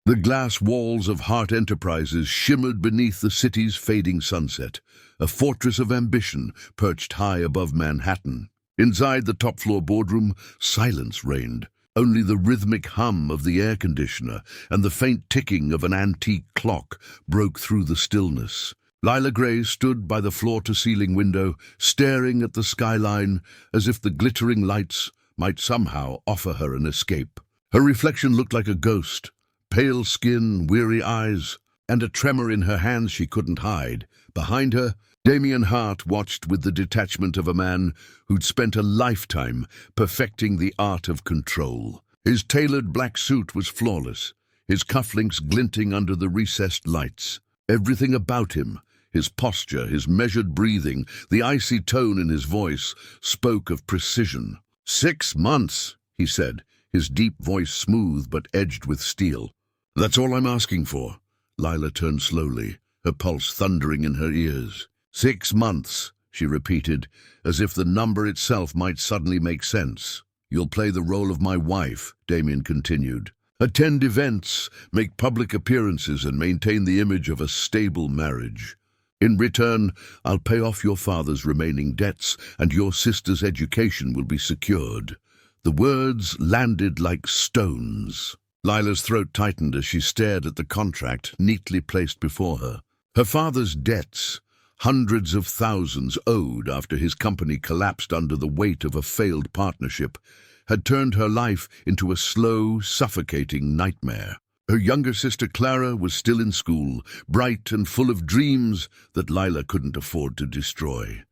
The glass walls of Hart Enterprises shimmered beneath the city's fading sunset, a fortress of ambition perched high above Manhattan. Inside the top-floor boardroom, silence reigned. Only the rhythmic hum of the air conditioner and the faint ticking of an antique clock broke through the stillness. Lila Gray stood by the floor-to-ceiling window, staring at the skyline as if the glittering lights might somehow offer her an escape. Her reflection looked like a ghost, pale skin, weary eyes, and a tremor in her hands she couldn't hide. Behind her, Damien Hart watched with the detachment of a man who'd spent a lifetime perfecting the art of control. His tailored black suit was flawless, his cufflinks glinting under the recessed lights. Everything about him, his posture, his measured breathing, the icy tone in his voice, spoke of precision. 6 months, he said, his deep voice smooth but edged with steel. That's all I'm asking for. Lila turned slowly, her pulse thundering in her ears. 6 months, she repeated, as if the number itself might suddenly make sense. You'll play the role of my wife, Damien continued. Attend events, make public appearances, and maintain the image of a stable marriage. In return, I'll pay off your father's remaining debts, and your sister's education will be secured. The words landed like stones. Lila's throat tightened as she stared at the contract neatly placed before her. Her father's debts, hundreds of thousands owed after his company collapsed under the weight of a failed partnership, had turned her life into a slow, suffocating nightmare. Her younger sister Clara was still in school, bright and full of dreams that Lila couldn't afford to destroy.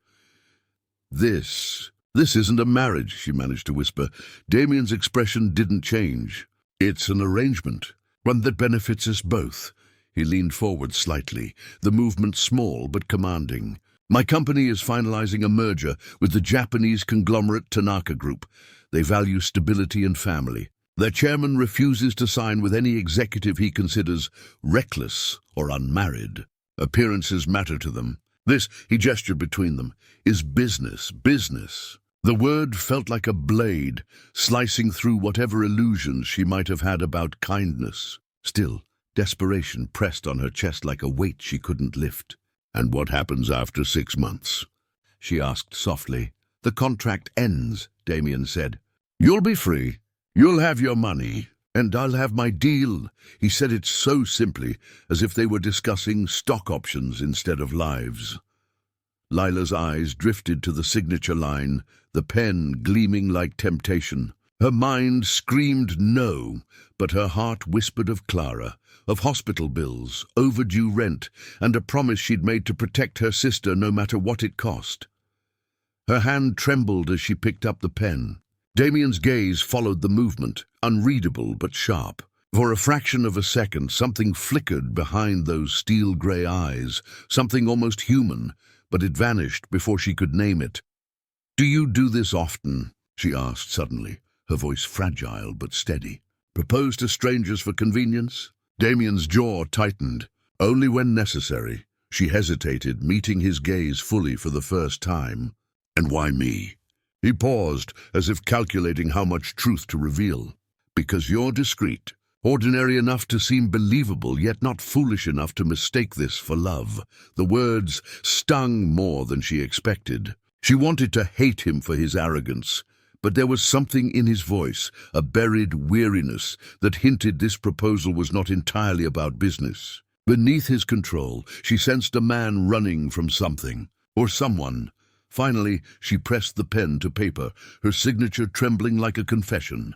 This isn't a marriage, she managed to whisper. Damien's expression didn't change. It's an arrangement, one that benefits us both. He leaned forward slightly, the movement small but commanding. My company is finalizing a merger with the Japanese conglomerate Tanaka Group. They value stability and family. Their chairman refuses to sign with any executive he considers reckless or unmarried. Appearances matter to them. This, he gestured between them, is business. The word felt like a blade, slicing through whatever illusions she might have had about kindness. Still, desperation pressed on her chest like a weight she couldn't lift. And what happens after 6 months? She asked softly. The contract ends, Damien said. You'll be free. You'll have your money, and I'll have my deal. He said it so simply, as if they were discussing stock options instead of lives. Lila's eyes drifted to the signature line, the pen gleaming like temptation. Her mind screamed no, but her heart whispered of Clara, of hospital bills, overdue rent, and a promise she'd made to protect her sister no matter what it cost. Her hand trembled as she picked up the pen. Damien's gaze followed the movement, unreadable but sharp. For a fraction of a second, something flickered behind those steel-grey eyes, something almost human, but it vanished before she could name it. Do you do this often? She asked suddenly, her voice fragile but steady. Propose to strangers for convenience? Damien's jaw tightened. Only when necessary. She hesitated, meeting his gaze fully for the first time. And why me? He paused, as if calculating how much truth to reveal. Because you're discreet, ordinary enough to seem believable, yet not foolish enough to mistake this for love. The words stung more than she expected. She wanted to hate him for his arrogance, but there was something in his voice, a buried weariness, that hinted this proposal was not entirely about business. Beneath his control, she sensed a man running from something, or someone. Finally, she pressed the pen to paper, her signature trembling like a confession.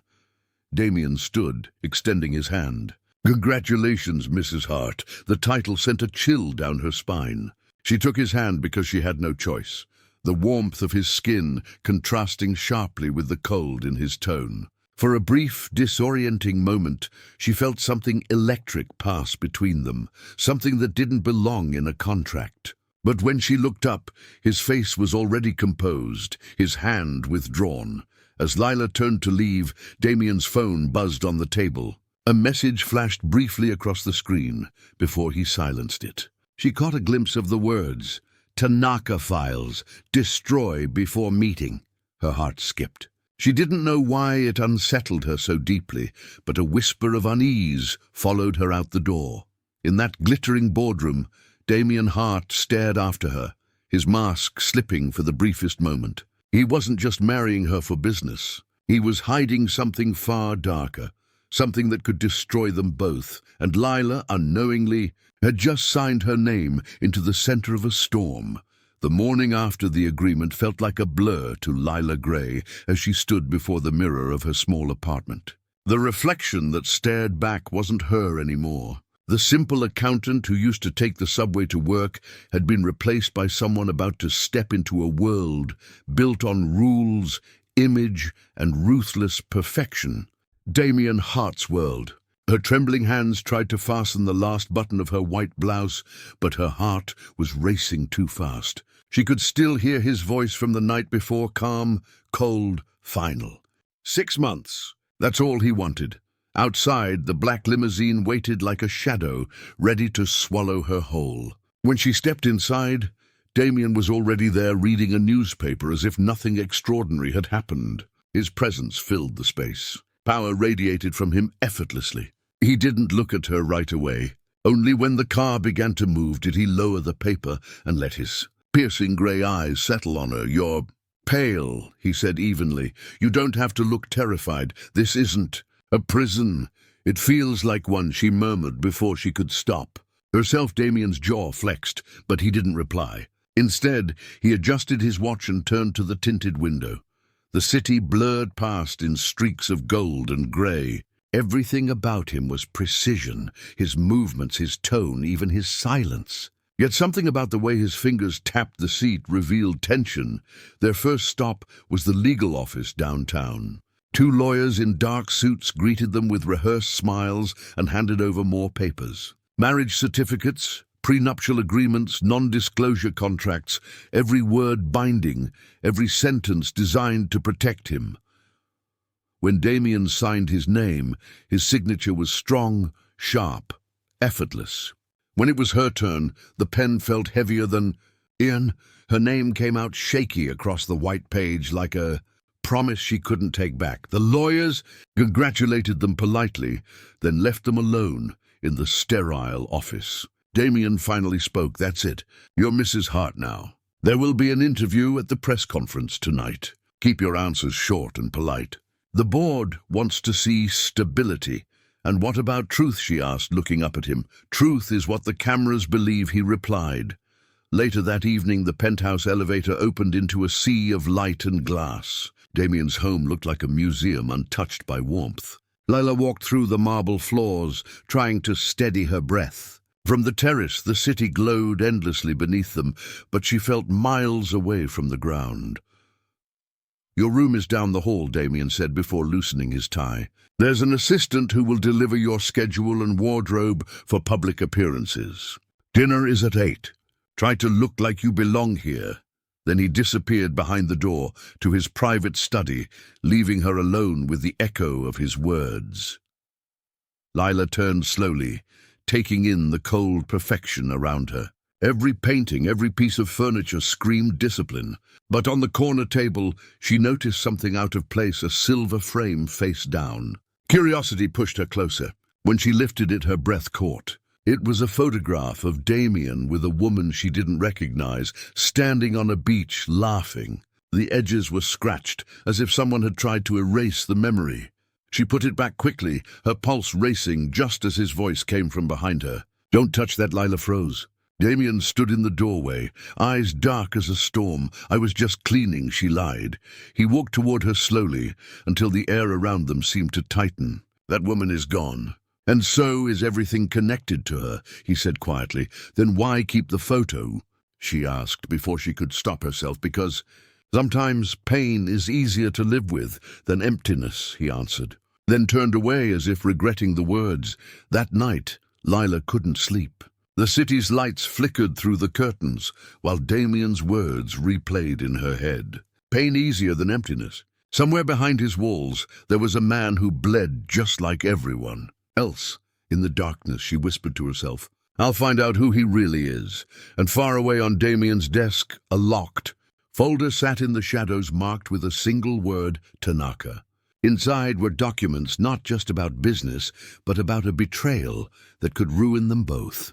Damien stood, extending his hand. Congratulations, Mrs. Hart. The title sent a chill down her spine. She took his hand because she had no choice, the warmth of his skin contrasting sharply with the cold in his tone. For a brief, disorienting moment, she felt something electric pass between them, something that didn't belong in a contract. But when she looked up, his face was already composed, his hand withdrawn. As Lila turned to leave, Damien's phone buzzed on the table. A message flashed briefly across the screen before he silenced it. She caught a glimpse of the words, Tanaka files, destroy before meeting. Her heart skipped. She didn't know why it unsettled her so deeply, but a whisper of unease followed her out the door. In that glittering boardroom, Damien Hart stared after her, his mask slipping for the briefest moment. He wasn't just marrying her for business. He was hiding something far darker, something that could destroy them both, and Lila, unknowingly, had just signed her name into the center of a storm. The morning after the agreement felt like a blur to Lila Gray as she stood before the mirror of her small apartment. The reflection that stared back wasn't her anymore. The simple accountant who used to take the subway to work had been replaced by someone about to step into a world built on rules, image, and ruthless perfection. Damien Hart's world. Her trembling hands tried to fasten the last button of her white blouse, but her heart was racing too fast. She could still hear his voice from the night before, calm, cold, final. 6 months. That's all he wanted. Outside, the black limousine waited like a shadow, ready to swallow her whole. When she stepped inside, Damien was already there reading a newspaper as if nothing extraordinary had happened. His presence filled the space. Power radiated from him effortlessly. He didn't look at her right away. Only when the car began to move did he lower the paper and let his piercing grey eyes settle on her. "You're pale," he said evenly. "You don't have to look terrified. This isn't a prison." "It feels like one," she murmured before she could stop. Herself, Damien's jaw flexed, but he didn't reply. Instead, he adjusted his watch and turned to the tinted window. The city blurred past in streaks of gold and grey. Everything about him was precision, his movements, his tone, even his silence. Yet something about the way his fingers tapped the seat revealed tension. Their first stop was the legal office downtown. 2 lawyers in dark suits greeted them with rehearsed smiles and handed over more papers. Marriage certificates, prenuptial agreements, non-disclosure contracts, every word binding, every sentence designed to protect him. When Damien signed his name, his signature was strong, sharp, effortless. When it was her turn, the pen felt heavier than Ian. Her name came out shaky across the white page like a promise she couldn't take back. The lawyers congratulated them politely, then left them alone in the sterile office. Damien finally spoke. "That's it. You're Mrs. Hart now. There will be an interview at the press conference tonight. Keep your answers short and polite." "The board wants to see stability." "And what about truth?" she asked, looking up at him. "Truth is what the cameras believe," he replied. Later that evening, the penthouse elevator opened into a sea of light and glass. Damien's home looked like a museum untouched by warmth. Lila walked through the marble floors, trying to steady her breath. From the terrace, the city glowed endlessly beneath them, but she felt miles away from the ground. "Your room is down the hall," Damien said before loosening his tie. "There's an assistant who will deliver your schedule and wardrobe for public appearances. Dinner is at 8. Try to look like you belong here." Then he disappeared behind the door to his private study, leaving her alone with the echo of his words. Lila turned slowly, taking in the cold perfection around her. Every painting, every piece of furniture screamed discipline. But on the corner table, she noticed something out of place, a silver frame face down. Curiosity pushed her closer. When she lifted it, her breath caught. It was a photograph of Damien with a woman she didn't recognize, standing on a beach, laughing. The edges were scratched, as if someone had tried to erase the memory. She put it back quickly, her pulse racing just as his voice came from behind her. "Don't touch that." Lila froze. Damien stood in the doorway, eyes dark as a storm. "I was just cleaning," she lied. He walked toward her slowly, until the air around them seemed to tighten. "That woman is gone. And so is everything connected to her," he said quietly. "Then why keep the photo?" she asked before she could stop herself. "Because sometimes pain is easier to live with than emptiness," he answered, then turned away as if regretting the words. That night, Lila couldn't sleep. The city's lights flickered through the curtains, while Damien's words replayed in her head. Pain easier than emptiness. Somewhere behind his walls, there was a man who bled just like everyone else. In the darkness, she whispered to herself, "I'll find out who he really is." And far away on Damien's desk, a locked, Folder sat in the shadows marked with a single word, Tanaka. Inside were documents not just about business, but about a betrayal that could ruin them both.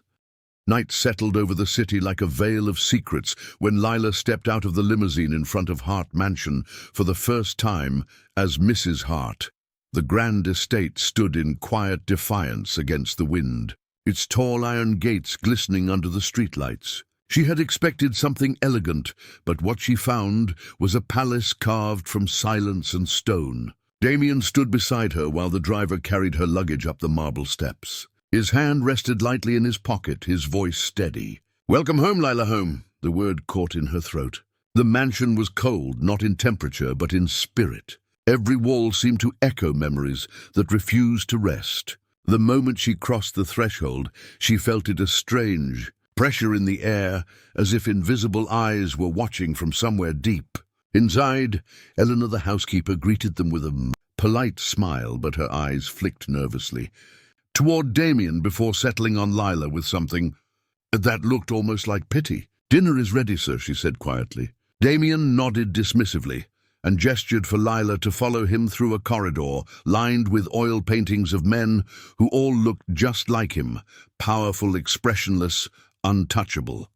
Night settled over the city like a veil of secrets when Lila stepped out of the limousine in front of Hart Mansion for the first time as Mrs. Hart. The grand estate stood in quiet defiance against the wind, its tall iron gates glistening under the streetlights. She had expected something elegant, but what she found was a palace carved from silence and stone. Damien stood beside her while the driver carried her luggage up the marble steps. His hand rested lightly in his pocket, his voice steady. "Welcome home, Lila home." The word caught in her throat. The mansion was cold, not in temperature, but in spirit. Every wall seemed to echo memories that refused to rest. The moment she crossed the threshold, she felt it a strange pressure in the air, as if invisible eyes were watching from somewhere deep. Inside, Eleanor the housekeeper greeted them with a polite smile, but her eyes flicked nervously toward Damien before settling on Lila with something that looked almost like pity. "Dinner is ready, sir," she said quietly. Damien nodded dismissively and gestured for Lila to follow him through a corridor lined with oil paintings of men who all looked just like him, powerful, expressionless, untouchable.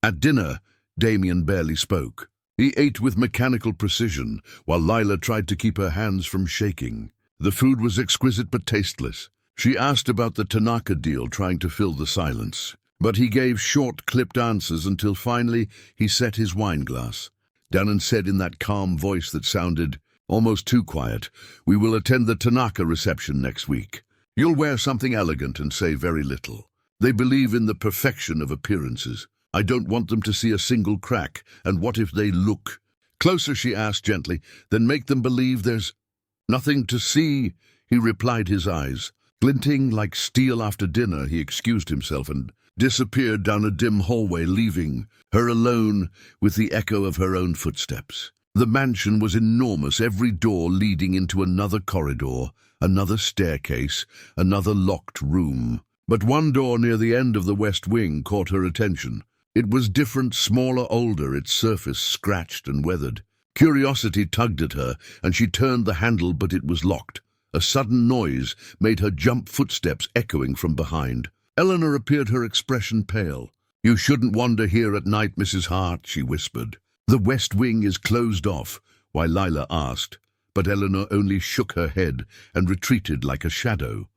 At dinner, Damien barely spoke. He ate with mechanical precision, while Lila tried to keep her hands from shaking. The food was exquisite but tasteless. She asked about the Tanaka deal, trying to fill the silence. But he gave short, clipped answers until finally he set his wine glass down and said in that calm voice that sounded almost too quiet, "We will attend the Tanaka reception next week. You'll wear something elegant and say very little. They believe in the perfection of appearances. I don't want them to see a single crack, and what if they look closer?" she asked gently. "Then make them believe there's nothing to see," he replied, his eyes glinting like steel. After dinner, he excused himself and disappeared down a dim hallway, leaving her alone with the echo of her own footsteps. The mansion was enormous, every door leading into another corridor, another staircase, another locked room. But one door near the end of the west wing caught her attention. It was different, smaller, older, its surface scratched and weathered. Curiosity tugged at her, and she turned the handle, but it was locked. A sudden noise made her jump, footsteps echoing from behind. Eleanor appeared, her expression pale. "You shouldn't wander here at night, Mrs. Hart," she whispered. "The west wing is closed off," while Lila asked, but Eleanor only shook her head and retreated like a shadow.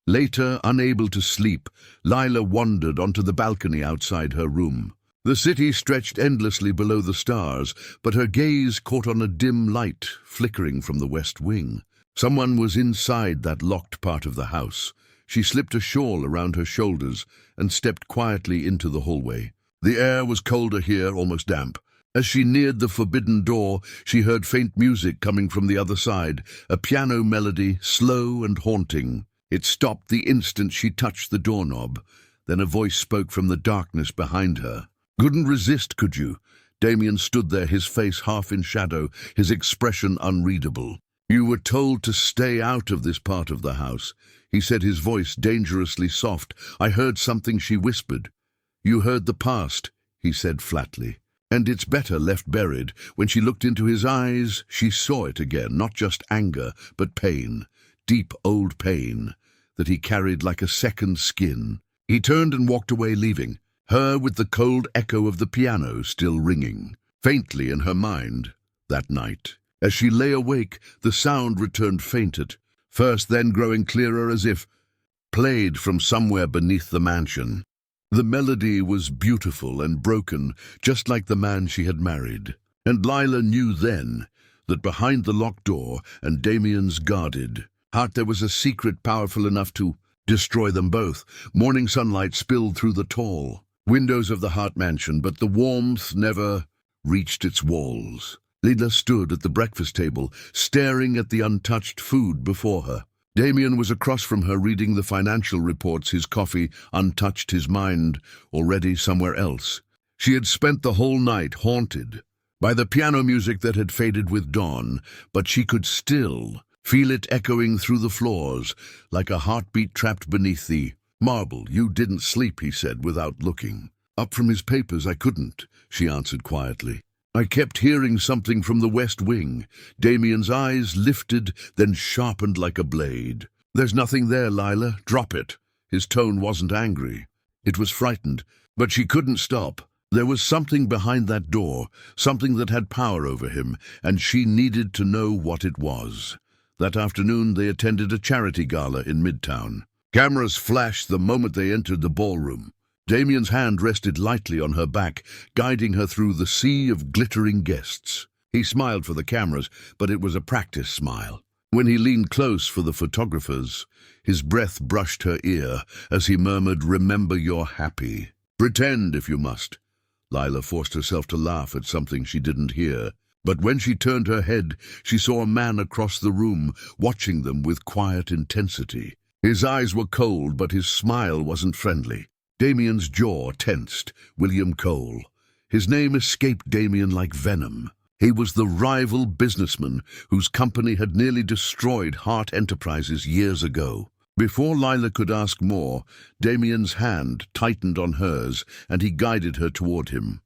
Later, unable to sleep, Lila wandered onto the balcony outside her room. The city stretched endlessly below the stars, but her gaze caught on a dim light flickering from the west wing. Someone was inside that locked part of the house. She slipped a shawl around her shoulders and stepped quietly into the hallway. The air was colder here, almost damp. As she neared the forbidden door, she heard faint music coming from the other side, a piano melody, slow and haunting. It stopped the instant she touched the doorknob. Then a voice spoke from the darkness behind her. "Couldn't resist, could you?" Damien stood there, his face half in shadow, his expression unreadable. "You were told to stay out of this part of the house," he said, his voice dangerously soft. "I heard something," she whispered. "You heard the past," he said flatly. "And it's better left buried." When she looked into his eyes, she saw it again, not just anger, but pain, deep old pain that he carried like a second skin. He turned and walked away, leaving her with the cold echo of the piano still ringing faintly in her mind. That night, as she lay awake, the sound returned, faint at first, then growing clearer, as if played from somewhere beneath the mansion. The melody was beautiful and broken, just like the man she had married. And Lila knew then that behind the locked door and Damien's guarded heart there was a secret powerful enough to destroy them both. Morning sunlight spilled through the tall windows of the Hart mansion, but the warmth never reached its walls. Lila stood at the breakfast table, staring at the untouched food before her. Damien was across from her, reading the financial reports, his coffee untouched, his mind already somewhere else. She had spent the whole night haunted by the piano music that had faded with dawn, but she could still feel it echoing through the floors like a heartbeat trapped beneath the marble. "You didn't sleep," he said without looking up from his papers. "I couldn't," she answered quietly. I kept hearing something from the west wing. Damien's eyes lifted, then sharpened like a blade. There's nothing there, Lila. Drop it. His tone wasn't angry. It was frightened, but she couldn't stop. There was something behind that door, something that had power over him, and she needed to know what it was. That afternoon they attended a charity gala in Midtown. Cameras flashed the moment they entered the ballroom. Damien's hand rested lightly on her back, guiding her through the sea of glittering guests. He smiled for the cameras, but it was a practice smile. When he leaned close for the photographers, his breath brushed her ear as he murmured, "Remember you're happy. Pretend if you must." Lila forced herself to laugh at something she didn't hear. But when she turned her head, she saw a man across the room, watching them with quiet intensity. His eyes were cold, but his smile wasn't friendly. Damien's jaw tensed. William Cole. His name escaped Damien like venom. He was the rival businessman whose company had nearly destroyed Hart Enterprises years ago. Before Lila could ask more, Damien's hand tightened on hers, and he guided her toward him.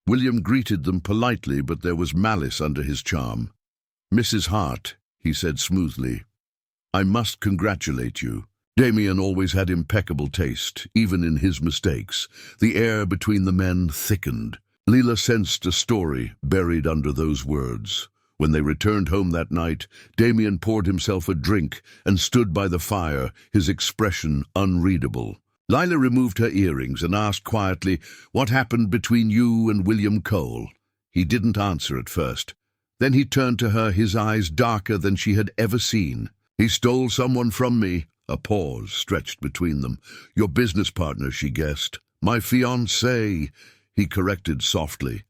William greeted them politely, but there was malice under his charm. "Mrs. Hart," he said smoothly, "I must congratulate you." Damien always had impeccable taste, even in his mistakes. The air between the men thickened. Lila sensed a story buried under those words. When they returned home that night, Damien poured himself a drink and stood by the fire, his expression unreadable. Lila removed her earrings and asked quietly, "What happened between you and William Cole?" He didn't answer at first. Then he turned to her, his eyes darker than she had ever seen. "He stole someone from me." A pause stretched between them. "Your business partner," she guessed. "My fiancée," he corrected softly.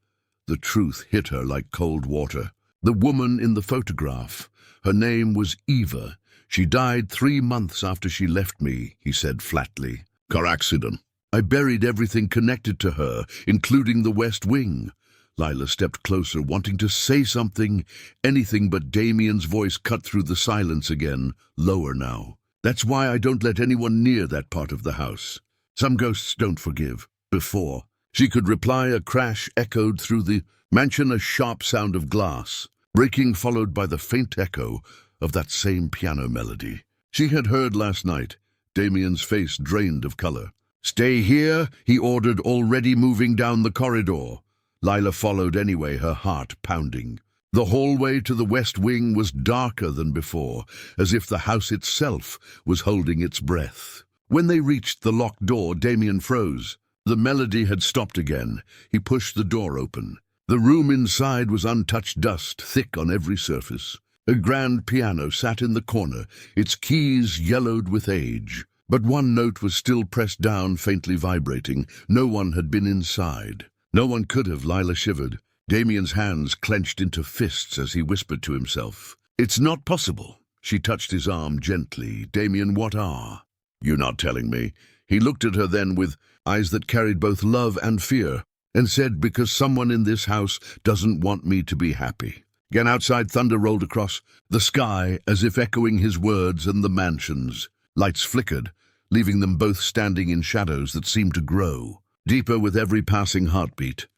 The truth hit her like cold water. The woman in the photograph. Her name was Eva. "She died 3 months after she left me," he said flatly. "Car accident. I buried everything connected to her, including the West Wing." Lila stepped closer, wanting to say something, anything, but Damien's voice cut through the silence again, lower now. "That's why I don't let anyone near that part of the house. Some ghosts don't forgive." Before she could reply, a crash echoed through the mansion, a sharp sound of glass, breaking, followed by the faint echo of that same piano melody she had heard last night. Damien's face drained of color. "Stay here," he ordered, already moving down the corridor. Lila followed anyway, her heart pounding. The hallway to the West Wing was darker than before, as if the house itself was holding its breath. When they reached the locked door, Damien froze. The melody had stopped again. He pushed the door open. The room inside was untouched dust, thick on every surface. A grand piano sat in the corner, its keys yellowed with age. But one note was still pressed down, faintly vibrating. No one had been inside. No one could have, Lila shivered. Damien's hands clenched into fists as he whispered to himself. "It's not possible." She touched his arm gently. "Damien, what are?" "You're not telling me." He looked at her then with eyes that carried both love and fear, and said, "Because someone in this house doesn't want me to be happy." Again outside, thunder rolled across the sky as if echoing his words, and the mansions. Lights flickered, leaving them both standing in shadows that seemed to grow deeper with every passing heartbeat.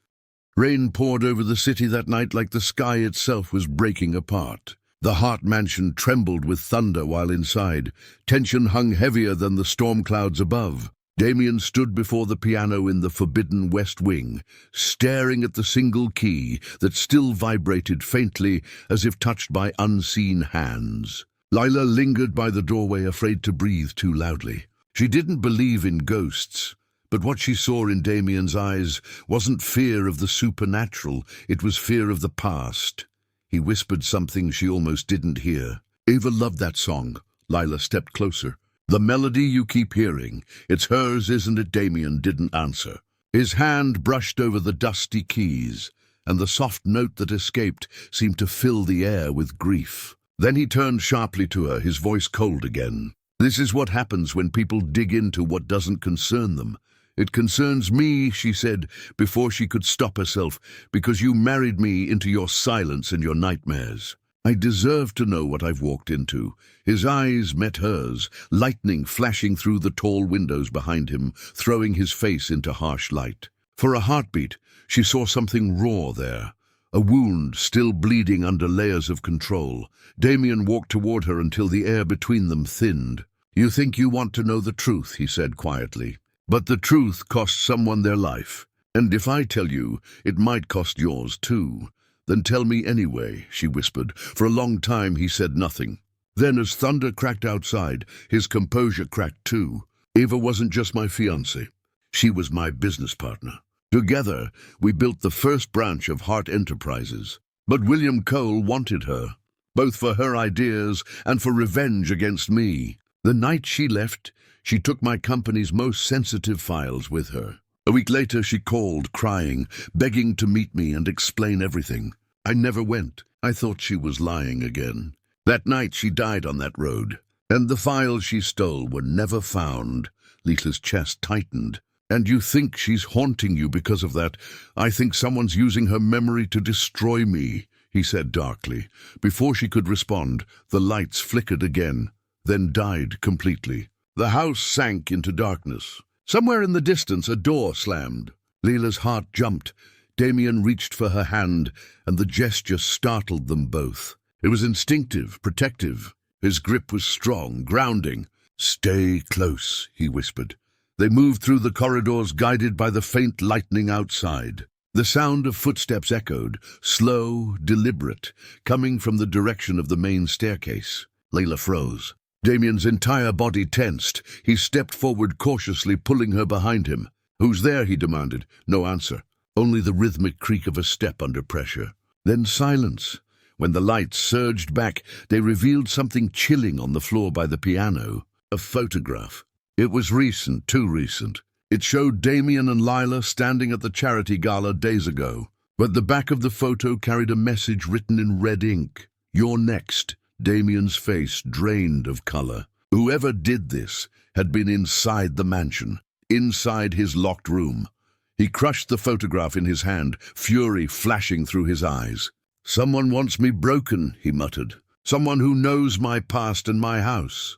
Rain poured over the city that night like the sky itself was breaking apart. The Hart mansion trembled with thunder while inside. Tension hung heavier than the storm clouds above. Damien stood before the piano in the forbidden West Wing, staring at the single key that still vibrated faintly as if touched by unseen hands. Lila lingered by the doorway, afraid to breathe too loudly. She didn't believe in ghosts, but what she saw in Damien's eyes wasn't fear of the supernatural, it was fear of the past. He whispered something she almost didn't hear. "Eva loved that song." Lila stepped closer. "The melody you keep hearing, it's hers, isn't it?" Damien didn't answer. His hand brushed over the dusty keys, and the soft note that escaped seemed to fill the air with grief. Then he turned sharply to her, his voice cold again. "This is what happens when people dig into what doesn't concern them. It concerns me," she said, before she could stop herself, "because you married me into your silence and your nightmares. I deserve to know what I've walked into." His eyes met hers, lightning flashing through the tall windows behind him, throwing his face into harsh light. For a heartbeat, she saw something raw there, a wound still bleeding under layers of control. Damien walked toward her until the air between them thinned. "You think you want to know the truth," he said quietly. "But the truth costs someone their life. And if I tell you, it might cost yours too." "Then tell me anyway," she whispered. For a long time he said nothing. Then as thunder cracked outside, his composure cracked too. "Eva wasn't just my fiancée. She was my business partner. Together, we built the first branch of Hart Enterprises. But William Cole wanted her, both for her ideas and for revenge against me. The night she left, she took my company's most sensitive files with her. A week later, she called, crying, begging to meet me and explain everything. I never went. I thought she was lying again. That night, she died on that road. And the files she stole were never found." Lisa's chest tightened. "And you think she's haunting you because of that?" "I think someone's using her memory to destroy me," he said darkly. Before she could respond, the lights flickered again, then died completely. The house sank into darkness. Somewhere in the distance, a door slammed. Leila's heart jumped. Damien reached for her hand, and the gesture startled them both. It was instinctive, protective. His grip was strong, grounding. "Stay close," he whispered. They moved through the corridors, guided by the faint lightning outside. The sound of footsteps echoed, slow, deliberate, coming from the direction of the main staircase. Leila froze. Damien's entire body tensed. He stepped forward cautiously, pulling her behind him. "Who's there?" he demanded. No answer. Only the rhythmic creak of a step under pressure. Then silence. When the lights surged back, they revealed something chilling on the floor by the piano. A photograph. It was recent, too recent. It showed Damien and Leila standing at the charity gala days ago. But the back of the photo carried a message written in red ink. "You're next." Damien's face drained of color. Whoever did this had been inside the mansion, inside his locked room. He crushed the photograph in his hand, fury flashing through his eyes. "Someone wants me broken," he muttered. "Someone who knows my past and my house."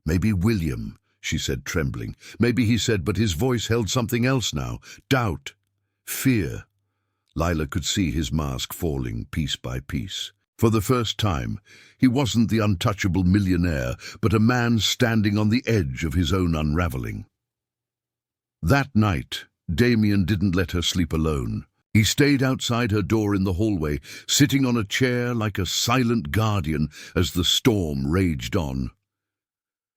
"Maybe William," she said, trembling. "Maybe," he said, but his voice held something else now. Doubt. Fear. Leila could see his mask falling piece by piece. For the first time, he wasn't the untouchable millionaire, but a man standing on the edge of his own unraveling. That night, Damien didn't let her sleep alone. He stayed outside her door in the hallway, sitting on a chair like a silent guardian as the storm raged on.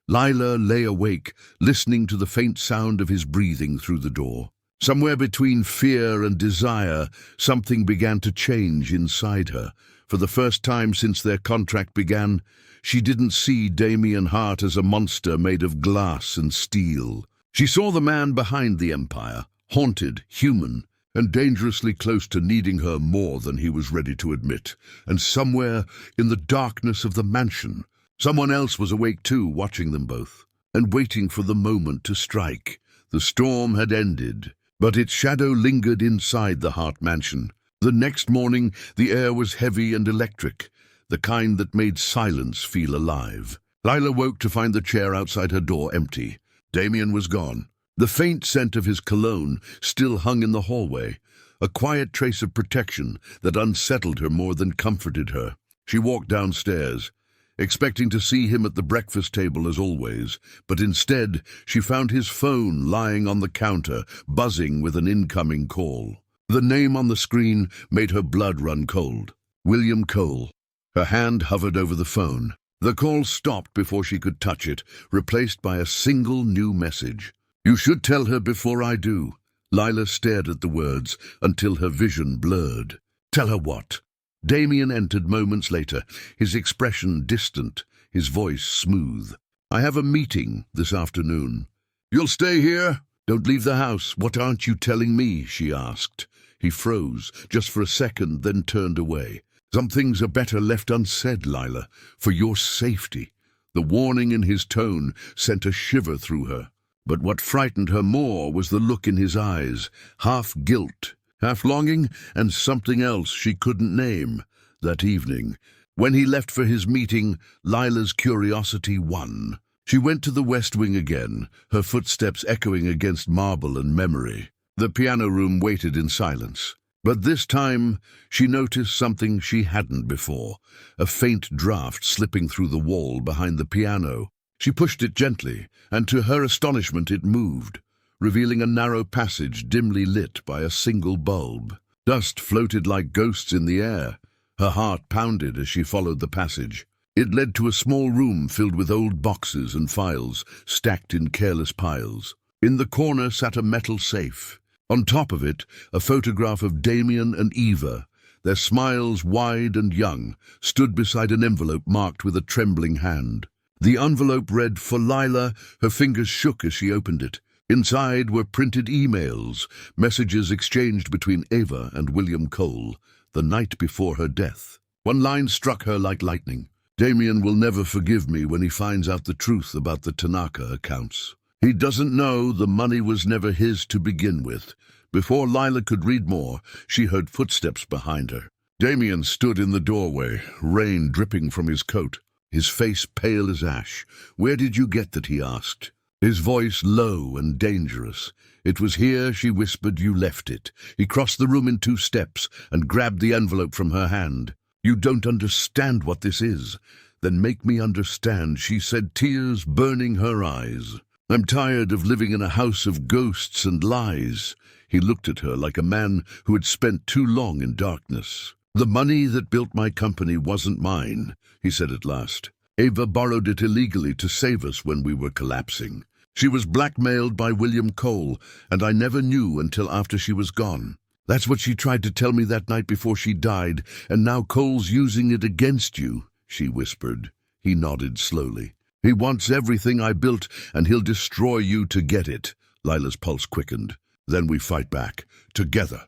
Leila lay awake, listening to the faint sound of his breathing through the door. Somewhere between fear and desire, something began to change inside her. For the first time since their contract began, she didn't see Damien Hart as a monster made of glass and steel. She saw the man behind the empire, haunted, human, and dangerously close to needing her more than he was ready to admit. And somewhere in the darkness of the mansion, someone else was awake too, watching them both, and waiting for the moment to strike. The storm had ended, but its shadow lingered inside the Hart mansion. The next morning, the air was heavy and electric, the kind that made silence feel alive. Leila woke to find the chair outside her door empty. Damien was gone. The faint scent of his cologne still hung in the hallway, a quiet trace of protection that unsettled her more than comforted her. She walked downstairs, expecting to see him at the breakfast table as always, but instead she found his phone lying on the counter, buzzing with an incoming call. The name on the screen made her blood run cold. William Cole. Her hand hovered over the phone. The call stopped before she could touch it, replaced by a single new message. "You should tell her before I do." Leila stared at the words until her vision blurred. "Tell her what?" Damien entered moments later, his expression distant, his voice smooth. "I have a meeting this afternoon." "You'll stay here?" "Don't leave the house. What aren't you telling me?" she asked. He froze, just for a second, then turned away. "Some things are better left unsaid, Leila, for your safety." The warning in his tone sent a shiver through her. But what frightened her more was the look in his eyes, half guilt, half longing, and something else she couldn't name. That evening, when he left for his meeting, Leila's curiosity won. She went to the West Wing again, her footsteps echoing against marble and memory. The piano room waited in silence. But this time, she noticed something she hadn't before, a faint draft slipping through the wall behind the piano. She pushed it gently, and to her astonishment it moved, revealing a narrow passage dimly lit by a single bulb. Dust floated like ghosts in the air. Her heart pounded as she followed the passage. It led to a small room filled with old boxes and files, stacked in careless piles. In the corner sat a metal safe. On top of it, a photograph of Damien and Eva, their smiles wide and young, stood beside an envelope marked with a trembling hand. The envelope read, "For Lila." Her fingers shook as she opened it. Inside were printed emails, messages exchanged between Eva and William Cole, the night before her death. One line struck her like lightning. "Damien will never forgive me when he finds out the truth about the Tanaka accounts. He doesn't know the money was never his to begin with." Before Lila could read more, she heard footsteps behind her. Damien stood in the doorway, rain dripping from his coat, his face pale as ash. "Where did you get that?" he asked, his voice low and dangerous. "It was here," she whispered. "You left it." He crossed the room in 2 steps and grabbed the envelope from her hand. "You don't understand what this is." "Then make me understand," she said, tears burning her eyes. "I'm tired of living in a house of ghosts and lies." He looked at her like a man who had spent too long in darkness. "The money that built my company wasn't mine," he said at last. "Eva borrowed it illegally to save us when we were collapsing. She was blackmailed by William Cole, and I never knew until after she was gone. That's what she tried to tell me that night before she died, and now Cole's using it against you," she whispered. He nodded slowly. "He wants everything I built, and he'll destroy you to get it." Lila's pulse quickened. "Then we fight back. Together."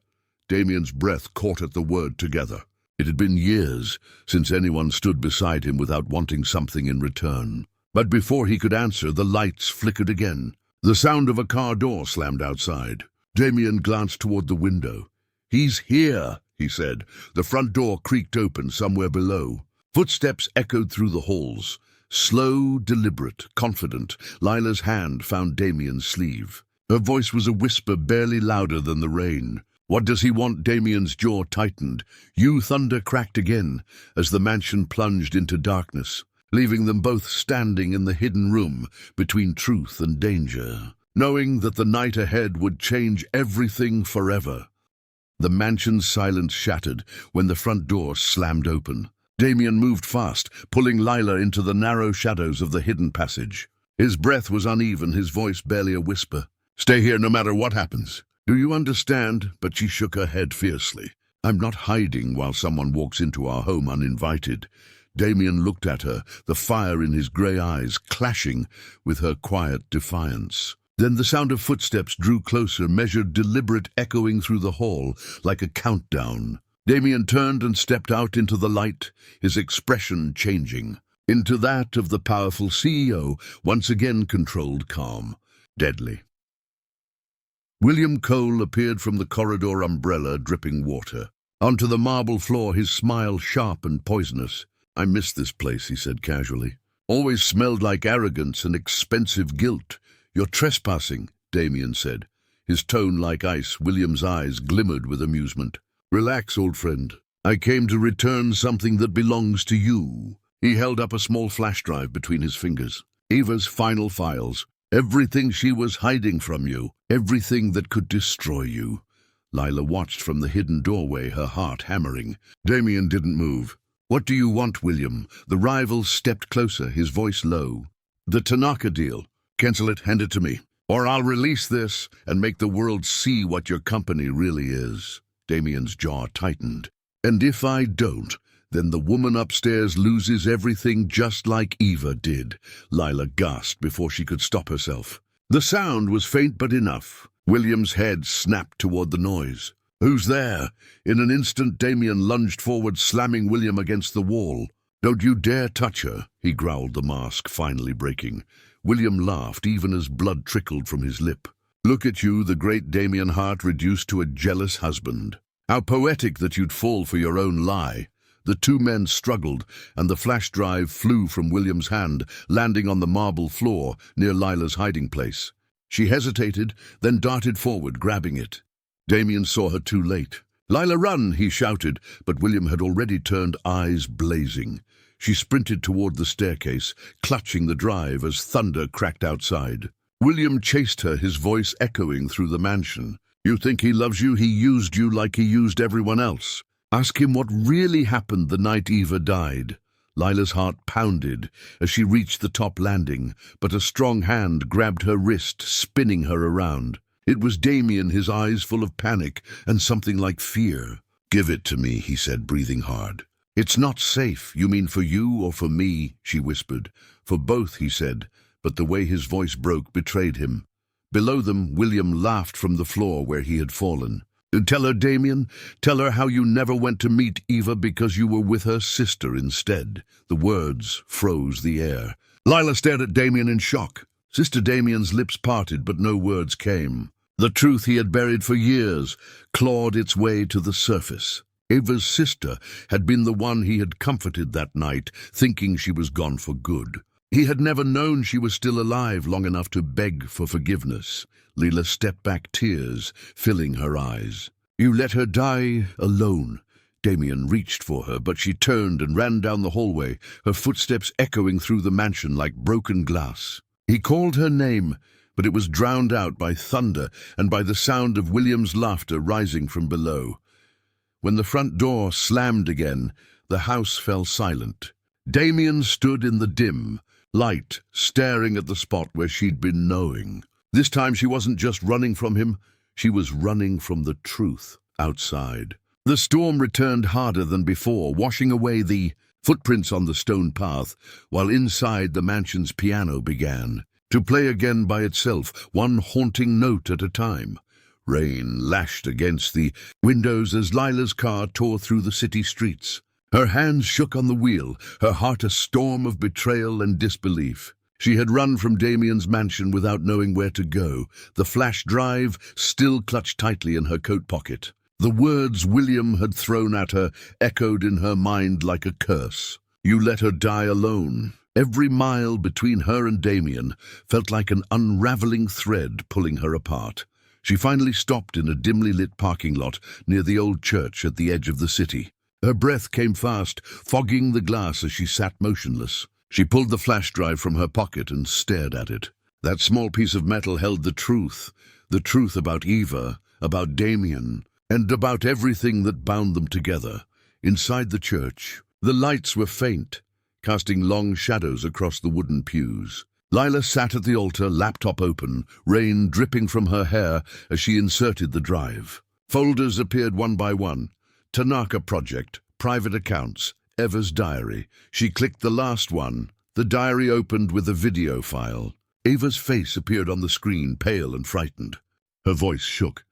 Damien's breath caught at the word "together." It had been years since anyone stood beside him without wanting something in return. But before he could answer, the lights flickered again. The sound of a car door slammed outside. Damien glanced toward the window. "He's here," he said. The front door creaked open somewhere below. Footsteps echoed through the halls. Slow, deliberate, confident, Lila's hand found Damien's sleeve. Her voice was a whisper barely louder than the rain. "What does he want?" Damien's jaw tightened. Thunder cracked again as the mansion plunged into darkness, leaving them both standing in the hidden room between truth and danger, knowing that the night ahead would change everything forever. The mansion's silence shattered when the front door slammed open. Damien moved fast, pulling Lila into the narrow shadows of the hidden passage. His breath was uneven, his voice barely a whisper. "Stay here no matter what happens. Do you understand?" But she shook her head fiercely. "I'm not hiding while someone walks into our home uninvited." Damien looked at her, the fire in his grey eyes clashing with her quiet defiance. Then the sound of footsteps drew closer, measured, deliberate, echoing through the hall like a countdown. Damien turned and stepped out into the light, his expression changing, into that of the powerful CEO, once again controlled calm, deadly. William Cole appeared from the corridor umbrella, dripping water. Onto the marble floor, his smile sharp and poisonous. "I miss this place," he said casually. "Always smelled like arrogance and expensive guilt." "You're trespassing," Damien said, his tone like ice. William's eyes glimmered with amusement. "Relax, old friend. I came to return something that belongs to you." He held up a small flash drive between his fingers. "Eva's final files. Everything she was hiding from you. Everything that could destroy you." Lila watched from the hidden doorway, her heart hammering. Damien didn't move. "What do you want, William?" The rival stepped closer, his voice low. "The Tanaka deal. Cancel it, hand it to me. Or I'll release this and make the world see what your company really is." Damien's jaw tightened. "And if I don't, then the woman upstairs loses everything just like Eva did." Lila gasped before she could stop herself. The sound was faint but enough. William's head snapped toward the noise. "Who's there?" In an instant, Damien lunged forward, slamming William against the wall. "Don't you dare touch her," he growled, the mask finally breaking. William laughed, even as blood trickled from his lip. "Look at you, the great Damien Hart, reduced to a jealous husband. How poetic that you'd fall for your own lie." The two men struggled, and the flash drive flew from William's hand, landing on the marble floor near Lila's hiding place. She hesitated, then darted forward, grabbing it. Damien saw her too late. "Lila, run!" he shouted, but William had already turned, eyes blazing. She sprinted toward the staircase, clutching the drive as thunder cracked outside. William chased her, his voice echoing through the mansion. "You think he loves you? He used you like he used everyone else. Ask him what really happened the night Eva died." Lila's heart pounded as she reached the top landing, but a strong hand grabbed her wrist, spinning her around. It was Damien, his eyes full of panic and something like fear. "Give it to me," he said, breathing hard. "It's not safe." "You mean for you or for me?" she whispered. "For both," he said, but the way his voice broke betrayed him. Below them, William laughed from the floor where he had fallen. "Tell her, Damien. Tell her how you never went to meet Eva because you were with her sister instead." The words froze the air. Lila stared at Damien in shock. Sister Damien's lips parted, but no words came. The truth he had buried for years clawed its way to the surface. Eva's sister had been the one he had comforted that night, thinking she was gone for good. He had never known she was still alive long enough to beg for forgiveness. Lila stepped back, tears filling her eyes. "You let her die alone." Damien reached for her, but she turned and ran down the hallway, her footsteps echoing through the mansion like broken glass. He called her name, but it was drowned out by thunder and by the sound of William's laughter rising from below. When the front door slammed again, the house fell silent. Damien stood in the dim light, staring at the spot where she'd been knowing. This time she wasn't just running from him, she was running from the truth outside. The storm returned harder than before, washing away the footprints on the stone path, while inside the mansion's piano began to play again by itself, one haunting note at a time. Rain lashed against the windows as Lila's car tore through the city streets. Her hands shook on the wheel, her heart a storm of betrayal and disbelief. She had run from Damien's mansion without knowing where to go, the flash drive still clutched tightly in her coat pocket. The words William had thrown at her echoed in her mind like a curse. "You let her die alone." Every mile between her and Damien felt like an unraveling thread pulling her apart. She finally stopped in a dimly lit parking lot near the old church at the edge of the city. Her breath came fast, fogging the glass as she sat motionless. She pulled the flash drive from her pocket and stared at it. That small piece of metal held the truth about Eva, about Damien, and about everything that bound them together. Inside the church, the lights were faint, casting long shadows across the wooden pews. Lila sat at the altar, laptop open, rain dripping from her hair as she inserted the drive. Folders appeared one by one. Tanaka Project, private accounts, Eva's diary. She clicked the last one. The diary opened with a video file. Eva's face appeared on the screen, pale and frightened. Her voice shook.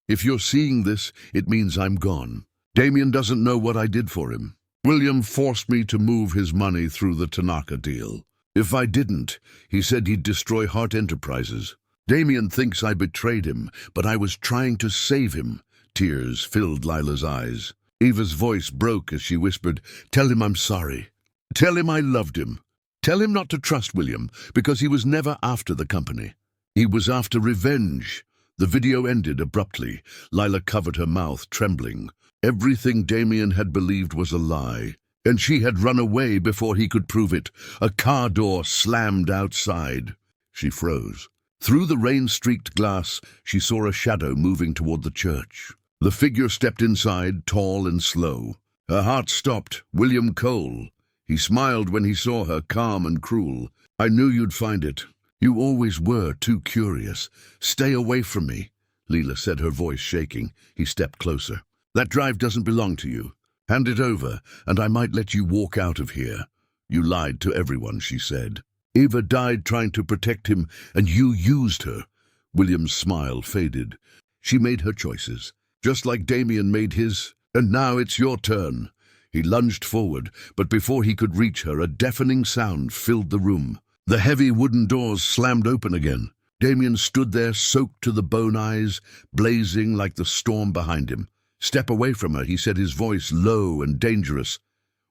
"If you're seeing this, it means I'm gone. Damien doesn't know what I did for him. William forced me to move his money through the Tanaka deal. If I didn't, he said he'd destroy Hart Enterprises. Damien thinks I betrayed him, but I was trying to save him." Tears filled Lila's eyes. Eva's voice broke as she whispered, "Tell him I'm sorry. Tell him I loved him. Tell him not to trust William, because he was never after the company. He was after revenge." The video ended abruptly. Lila covered her mouth, trembling. Everything Damien had believed was a lie, and she had run away before he could prove it. A car door slammed outside. She froze. Through the rain-streaked glass, she saw a shadow moving toward the church. The figure stepped inside, tall and slow. Her heart stopped. William Cole. He smiled when he saw her, calm and cruel. "I knew you'd find it. You always were too curious. Stay away from me," Lila said, her voice shaking. He stepped closer. "That drive doesn't belong to you. Hand it over, and I might let you walk out of here." "You lied to everyone," she said. "Eva died trying to protect him, and you used her." William's smile faded. "She made her choices, just like Damien made his, and now it's your turn." He lunged forward, but before he could reach her, a deafening sound filled the room. The heavy wooden doors slammed open again. Damien stood there, soaked to the bone, eyes blazing like the storm behind him. "Step away from her," he said, his voice low and dangerous.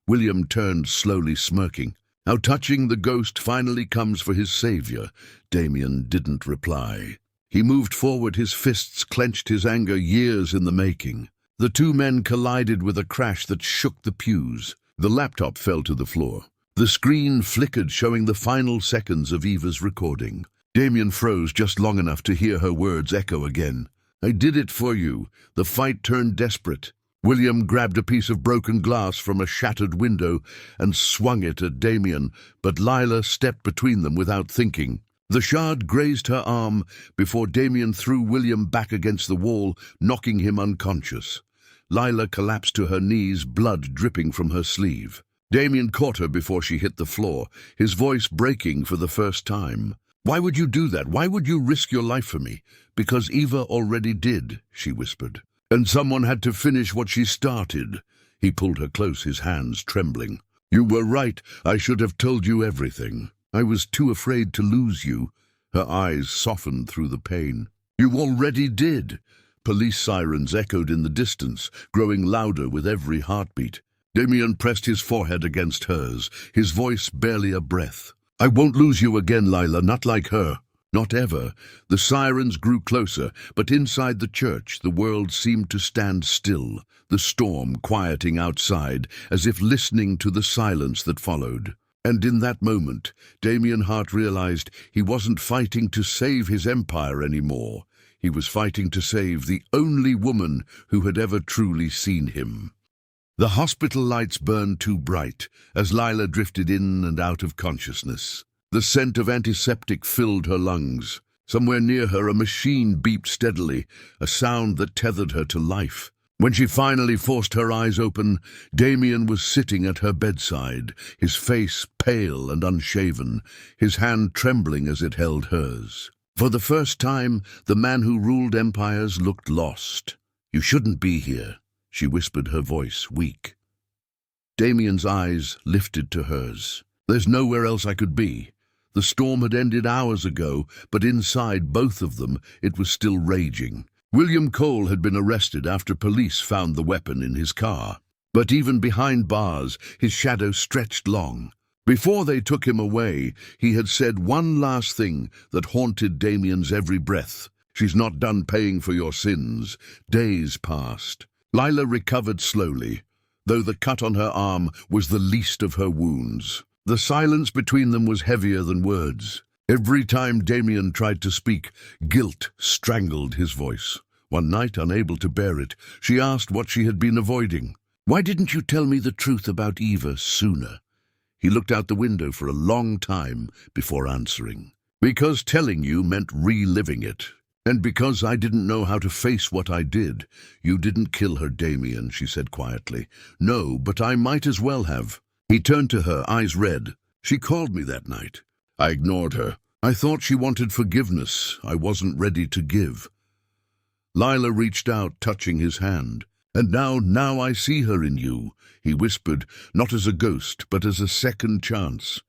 William turned slowly, smirking. How touching the ghost finally comes for his savior. Damien didn't reply. He moved forward, his fists clenched, his anger years in the making. The two men collided with a crash that shook the pews. The laptop fell to the floor. The screen flickered, showing the final seconds of Eva's recording. Damien froze just long enough to hear her words echo again. "I did it for you." The fight turned desperate. William grabbed a piece of broken glass from a shattered window and swung it at Damien, but Lila stepped between them without thinking. The shard grazed her arm before Damien threw William back against the wall, knocking him unconscious. Lila collapsed to her knees, blood dripping from her sleeve. Damien caught her before she hit the floor, his voice breaking for the first time. "Why would you do that? Why would you risk your life for me?" "Because Eva already did," she whispered. "And someone had to finish what she started." He pulled her close, his hands trembling. "You were right. I should have told you everything. I was too afraid to lose you." Her eyes softened through the pain. "You already did." Police sirens echoed in the distance, growing louder with every heartbeat. Damien pressed his forehead against hers, his voice barely a breath. "I won't lose you again, Lila, not like her. Not ever." The sirens grew closer, but inside the church the world seemed to stand still, the storm quieting outside, as if listening to the silence that followed. And in that moment, Damien Hart realized he wasn't fighting to save his empire anymore. He was fighting to save the only woman who had ever truly seen him. The hospital lights burned too bright as Lila drifted in and out of consciousness. The scent of antiseptic filled her lungs. Somewhere near her, a machine beeped steadily, a sound that tethered her to life. When she finally forced her eyes open, Damien was sitting at her bedside, his face pale and unshaven, his hand trembling as it held hers. For the first time, the man who ruled empires looked lost. "You shouldn't be here," she whispered, her voice weak. Damien's eyes lifted to hers. "There's nowhere else I could be." The storm had ended hours ago, but inside both of them it was still raging. William Cole had been arrested after police found the weapon in his car. But even behind bars, his shadow stretched long. Before they took him away, he had said one last thing that haunted Damien's every breath. "She's not done paying for your sins." Days passed. Lila recovered slowly, though the cut on her arm was the least of her wounds. The silence between them was heavier than words. Every time Damien tried to speak, guilt strangled his voice. One night, unable to bear it, she asked what she had been avoiding. "Why didn't you tell me the truth about Eva sooner?" He looked out the window for a long time before answering. "Because telling you meant reliving it. And because I didn't know how to face what I did." "You didn't kill her, Damien," she said quietly. "No, but I might as well have." He turned to her, eyes red. "She called me that night. I ignored her. I thought she wanted forgiveness I wasn't ready to give." Lila reached out, touching his hand. "And now I see her in you," he whispered, not as a ghost, but as a second chance.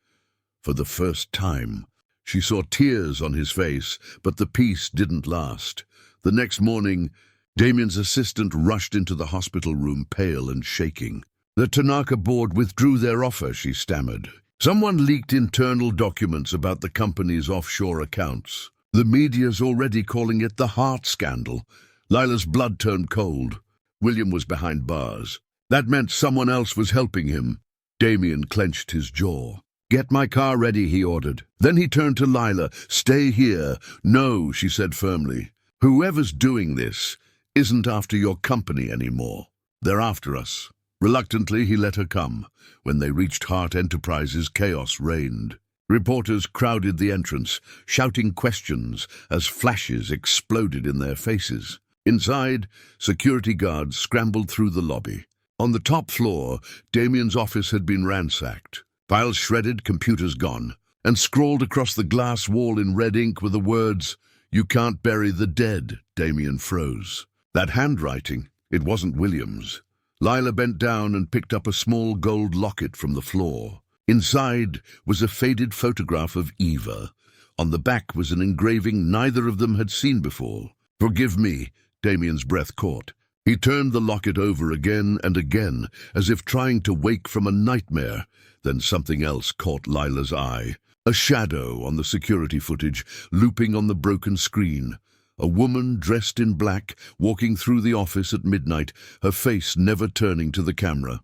For the first time, she saw tears on his face, but the peace didn't last. The next morning, Damien's assistant rushed into the hospital room, pale and shaking. "The Tanaka board withdrew their offer," she stammered. "Someone leaked internal documents about the company's offshore accounts. The media's already calling it the Hart scandal." Lila's blood turned cold. William was behind bars. That meant someone else was helping him. Damien clenched his jaw. "Get my car ready," he ordered. Then he turned to Lila. "Stay here." "No," she said firmly. "Whoever's doing this isn't after your company anymore. They're after us." Reluctantly, he let her come. When they reached Hart Enterprises, chaos reigned. Reporters crowded the entrance, shouting questions as flashes exploded in their faces. Inside, security guards scrambled through the lobby. On the top floor, Damien's office had been ransacked. Files shredded, computers gone. And scrawled across the glass wall in red ink were the words, "You can't bury the dead." Damien froze. That handwriting, it wasn't William's. Lila bent down and picked up a small gold locket from the floor. Inside was a faded photograph of Eva. On the back was an engraving neither of them had seen before. "Forgive me," Damien's breath caught. He turned the locket over again and again, as if trying to wake from a nightmare. Then something else caught Lila's eye. A shadow on the security footage, looping on the broken screen. A woman dressed in black, walking through the office at midnight, her face never turning to the camera.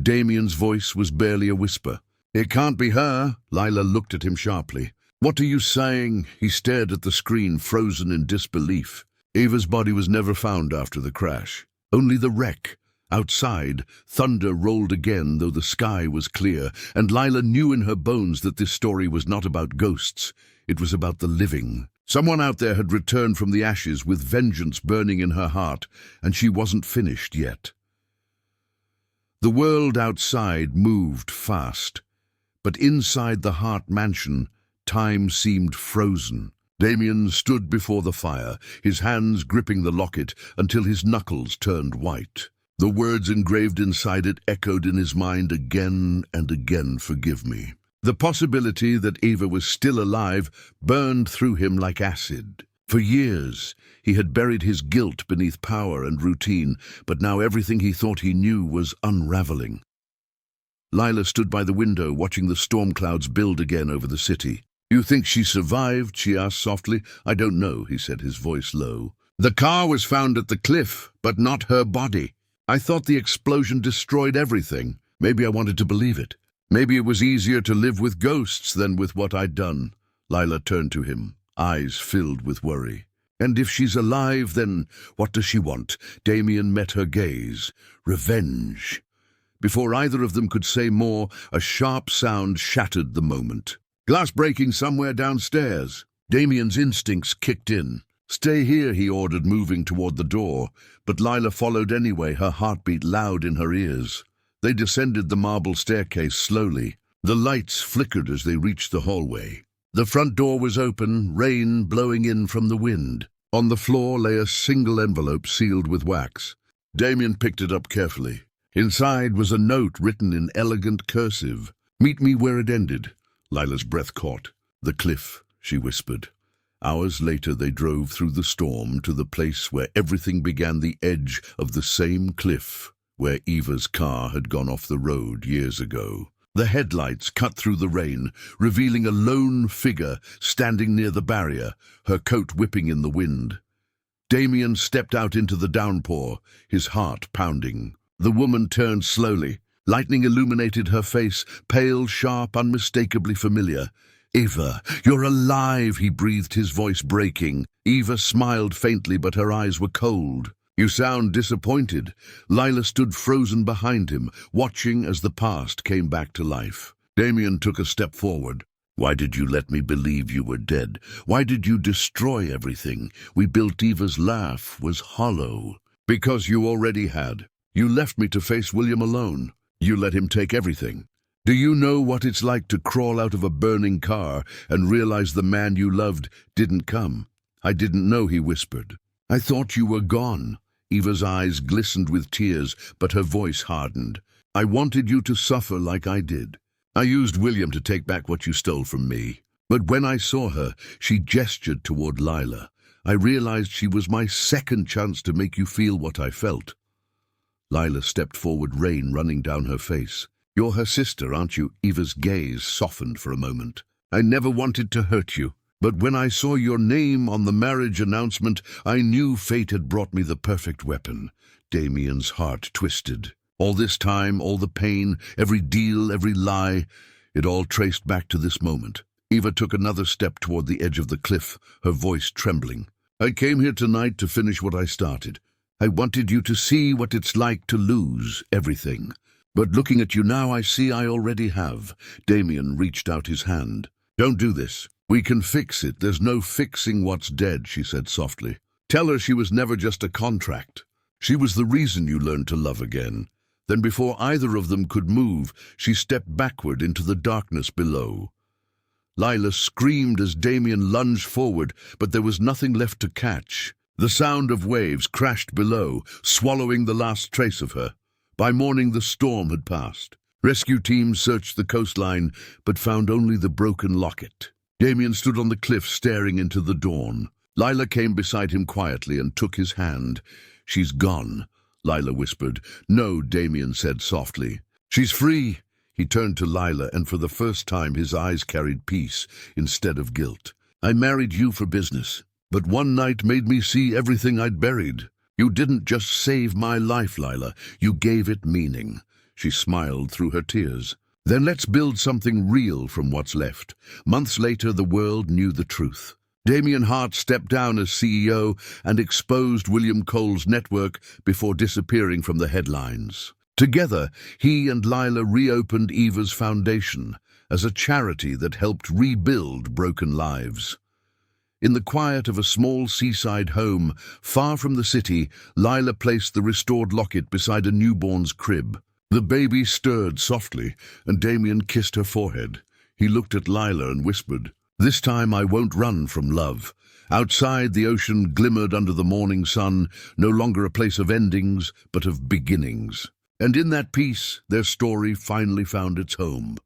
Damien's voice was barely a whisper. "It can't be her." Lila looked at him sharply. "What are you saying?" He stared at the screen, frozen in disbelief. Eva's body was never found after the crash. Only the wreck. Outside, thunder rolled again, though the sky was clear, and Lila knew in her bones that this story was not about ghosts. It was about the living. Someone out there had returned from the ashes with vengeance burning in her heart, and she wasn't finished yet. The world outside moved fast, but inside the Hart mansion, time seemed frozen. Damien stood before the fire, his hands gripping the locket until his knuckles turned white. The words engraved inside it echoed in his mind again and again, "Forgive me." The possibility that Eva was still alive burned through him like acid. For years, he had buried his guilt beneath power and routine, but now everything he thought he knew was unraveling. Lila stood by the window, watching the storm clouds build again over the city. "You think she survived?" she asked softly. "I don't know," he said, his voice low. "The car was found at the cliff, but not her body. I thought the explosion destroyed everything. Maybe I wanted to believe it. Maybe it was easier to live with ghosts than with what I'd done." Lila turned to him, eyes filled with worry. "And if she's alive, then what does she want?" Damien met her gaze. "Revenge." Before either of them could say more, a sharp sound shattered the moment. "Glass breaking somewhere downstairs." Damien's instincts kicked in. "Stay here," he ordered, moving toward the door. But Lila followed anyway, her heartbeat loud in her ears. They descended the marble staircase slowly. The lights flickered as they reached the hallway. The front door was open, rain blowing in from the wind. On the floor lay a single envelope sealed with wax. Damien picked it up carefully. Inside was a note written in elegant cursive. "Meet me where it ended." Lila's breath caught. "The cliff," she whispered. Hours later they drove through the storm to the place where everything began, the edge of the same cliff where Eva's car had gone off the road years ago. The headlights cut through the rain, revealing a lone figure standing near the barrier, her coat whipping in the wind. Damien stepped out into the downpour, his heart pounding. The woman turned slowly. Lightning illuminated her face, pale, sharp, unmistakably familiar. "Eva, you're alive," he breathed, his voice breaking. Eva smiled faintly, but her eyes were cold. "You sound disappointed." Lila stood frozen behind him, watching as the past came back to life. Damien took a step forward. "Why did you let me believe you were dead? Why did you destroy everything? We built Eva's laugh was hollow." "Because you already had. You left me to face William alone. You let him take everything. Do you know what it's like to crawl out of a burning car and realize the man you loved didn't come?" "I didn't know," he whispered. "I thought you were gone." Eva's eyes glistened with tears, but her voice hardened. "I wanted you to suffer like I did. I used William to take back what you stole from me. But when I saw her," she gestured toward Lila, "I realized she was my second chance to make you feel what I felt." Lila stepped forward, rain running down her face. "You're her sister, aren't you?" Eva's gaze softened for a moment. "I never wanted to hurt you. But when I saw your name on the marriage announcement, I knew fate had brought me the perfect weapon." Damien's heart twisted. All this time, all the pain, every deal, every lie, it all traced back to this moment. Eva took another step toward the edge of the cliff, her voice trembling. "I came here tonight to finish what I started. I wanted you to see what it's like to lose everything. But looking at you now, I see I already have." Damien reached out his hand. "Don't do this. We can fix it. There's no fixing what's dead," she said softly. "Tell her she was never just a contract. She was the reason you learned to love again." Then before either of them could move, she stepped backward into the darkness below. Lila screamed as Damien lunged forward, but there was nothing left to catch. The sound of waves crashed below, swallowing the last trace of her. By morning the storm had passed. Rescue teams searched the coastline, but found only the broken locket. Damien stood on the cliff staring into the dawn. Lila came beside him quietly and took his hand. "She's gone," Lila whispered. "No," Damien said softly. "She's free." He turned to Lila, and for the first time his eyes carried peace instead of guilt. I married you for business, but one night made me see everything I'd buried. You didn't just save my life, Lila. You gave it meaning. She smiled through her tears. Then let's build something real from what's left. Months later, the world knew the truth. Damien Hart stepped down as CEO and exposed William Cole's network before disappearing from the headlines. Together, he and Lila reopened Eva's Foundation as a charity that helped rebuild broken lives. In the quiet of a small seaside home, far from the city, Lila placed the restored locket beside a newborn's crib. The baby stirred softly, and Damien kissed her forehead. He looked at Lila and whispered, "This time I won't run from love." Outside, the ocean glimmered under the morning sun, no longer a place of endings, but of beginnings. And in that peace, their story finally found its home.